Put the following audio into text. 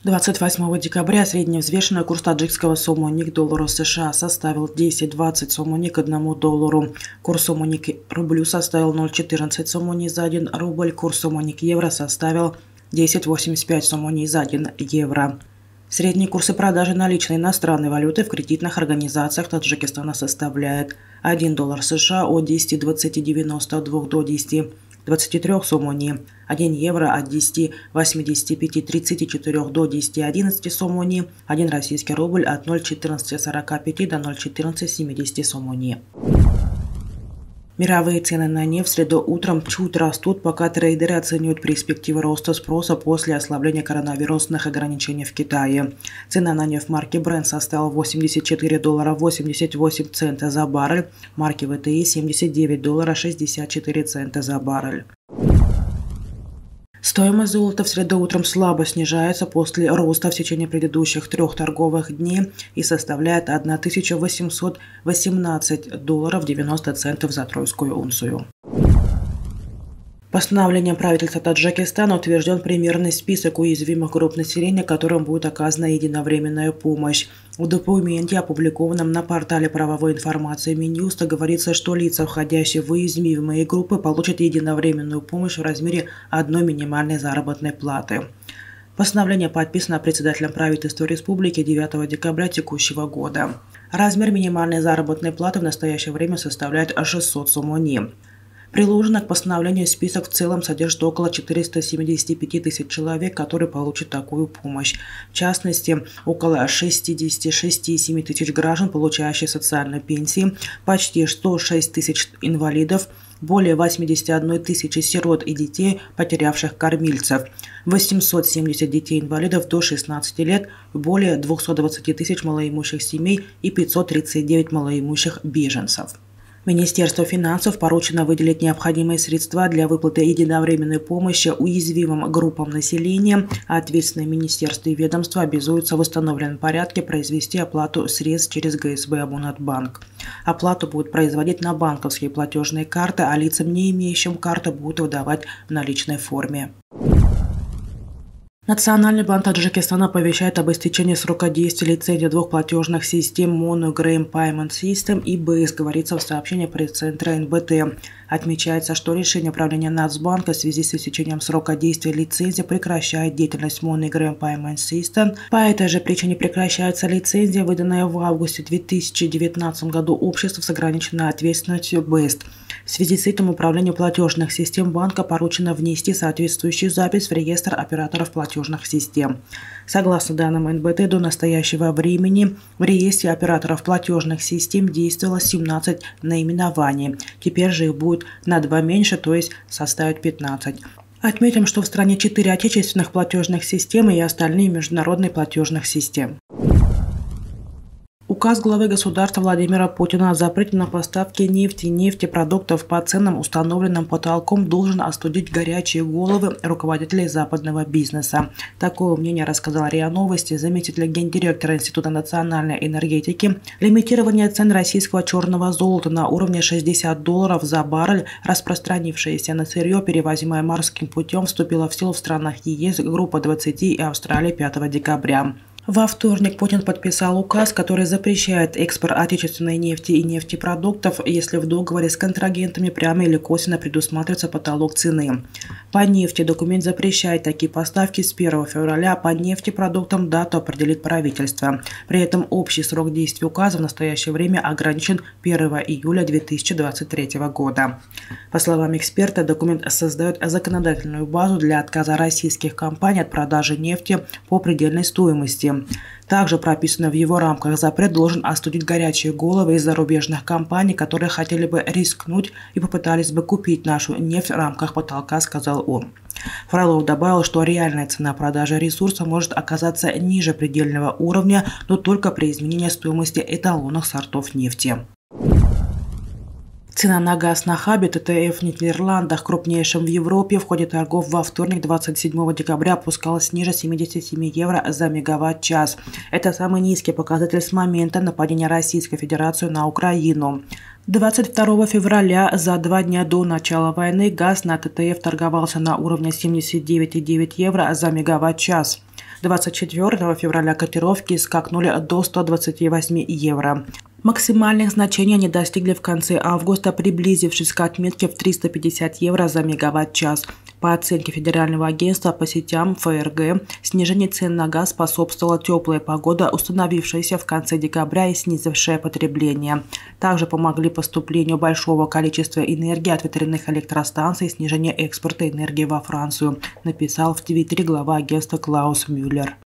28 декабря средневзвешенный курс таджикского сомони к доллару США составил 10,20 сомони к $1. Курс сомони к рублю составил 0,14 сомони за 1 рубль. Курс сомони к евро составил 10,85 сомони за 1 евро. Средние курсы продажи наличной иностранной валюты в кредитных организациях Таджикистана составляет $1 США от 10,2092 до 10,23 сомони, 1 евро от 10,8534 до 10,11 сомони, 1 российский рубль от 0,1445 до 0,1470 сомони. Мировые цены на нефть в среду утром чуть растут, пока трейдеры оценивают перспективы роста спроса после ослабления коронавирусных ограничений в Китае. Цена на нефть марки Brent составила $84.88 за баррель, марки ВТИ $79.64 за баррель. Стоимость золота в среду утром слабо снижается после роста в течение предыдущих 3 торговых дней и составляет $1818.90 за тройскую унцию. Постановлением правительства Таджикистана утвержден примерный список уязвимых групп населения, которым будет оказана единовременная помощь. В документе, опубликованном на портале правовой информации Минюста, говорится, что лица, входящие в уязвимые группы, получат единовременную помощь в размере одной минимальной заработной платы. Постановление подписано председателем правительства республики 9 декабря текущего года. Размер минимальной заработной платы в настоящее время составляет 600 сомони. Приложенный к постановлению список в целом содержит около 475 тысяч человек, которые получат такую помощь. В частности, около 66,7 тысяч граждан, получающих социальные пенсии, почти 106 тысяч инвалидов, более 81 тысячи сирот и детей, потерявших кормильцев, 870 детей-инвалидов до 16 лет, более 220 тысяч малоимущих семей и 539 малоимущих беженцев. Министерству финансов поручено выделить необходимые средства для выплаты единовременной помощи уязвимым группам населения, а ответственные министерства и ведомства обязуются в установленном порядке произвести оплату средств через ГСБ Абонатбанк. Оплату будут производить на банковские платежные карты, а лицам, не имеющим карты, будут выдавать в наличной форме. Национальный банк Таджикистана оповещает об истечении срока действия лицензии двух платежных систем MoneyGram Payment System и BEES, говорится в сообщении пресс-центра НБТ. Отмечается, что решение правления Нацбанка в связи с истечением срока действия лицензии прекращает деятельность MoneyGram Payment System. По этой же причине прекращается лицензия, выданная в августе 2019 году обществу с ограниченной ответственностью BEES. В связи с этим управлению платежных систем банка поручено внести соответствующую запись в реестр операторов платежных систем. Согласно данным НБТ, до настоящего времени в реестре операторов платежных систем действовало 17 наименований. Теперь же их будет на 2 меньше, то есть составит 15. Отметим, что в стране 4 отечественных платежных систем и остальные международные платежных систем. Указ главы государства Владимира Путина о запрете на поставки нефти и нефтепродуктов по ценам, установленным потолком, должен остудить горячие головы руководителей западного бизнеса. Такое мнение рассказал РИА Новости заместитель гендиректора Института национальной энергетики. Лимитирование цен российского черного золота на уровне $60 за баррель, распространившееся на сырье, перевозимое морским путем, вступило в силу в странах ЕС, Группа 20 и Австралии 5 декабря. Во вторник Путин подписал указ, который запрещает экспорт отечественной нефти и нефтепродуктов, если в договоре с контрагентами прямо или косвенно предусматривается потолок цены. По нефти документ запрещает такие поставки с 1 февраля, по нефтепродуктам дату определит правительство. При этом общий срок действия указа в настоящее время ограничен 1 июля 2023 года. По словам эксперта, документ создает законодательную базу для отказа российских компаний от продажи нефти по предельной стоимости. Также прописано в его рамках запрет должен остудить горячие головы из зарубежных компаний, которые хотели бы рискнуть и попытались бы купить нашу нефть в рамках потолка, сказал он. Фролов добавил, что реальная цена продажи ресурса может оказаться ниже предельного уровня, но только при изменении стоимости эталонных сортов нефти. Цена на газ на хабе ТТФ в Нидерландах, крупнейшем в Европе, в ходе торгов во вторник 27 декабря опускалась ниже 77 евро за мегаватт-час. Это самый низкий показатель с момента нападения Российской Федерации на Украину. 22 февраля, за 2 дня до начала войны, газ на ТТФ торговался на уровне 79,9 евро за мегаватт-час. 24 февраля котировки скакнули до 128 евро. Максимальных значений они достигли в конце августа, приблизившись к отметке в 350 евро за мегаватт-час. По оценке Федерального агентства по сетям ФРГ, снижение цен на газ способствовала теплая погода, установившаяся в конце декабря и снизившая потребление. Также помогли поступлению большого количества энергии от ветряных электростанций и снижение экспорта энергии во Францию, написал в Твиттере глава агентства Клаус Мюллер.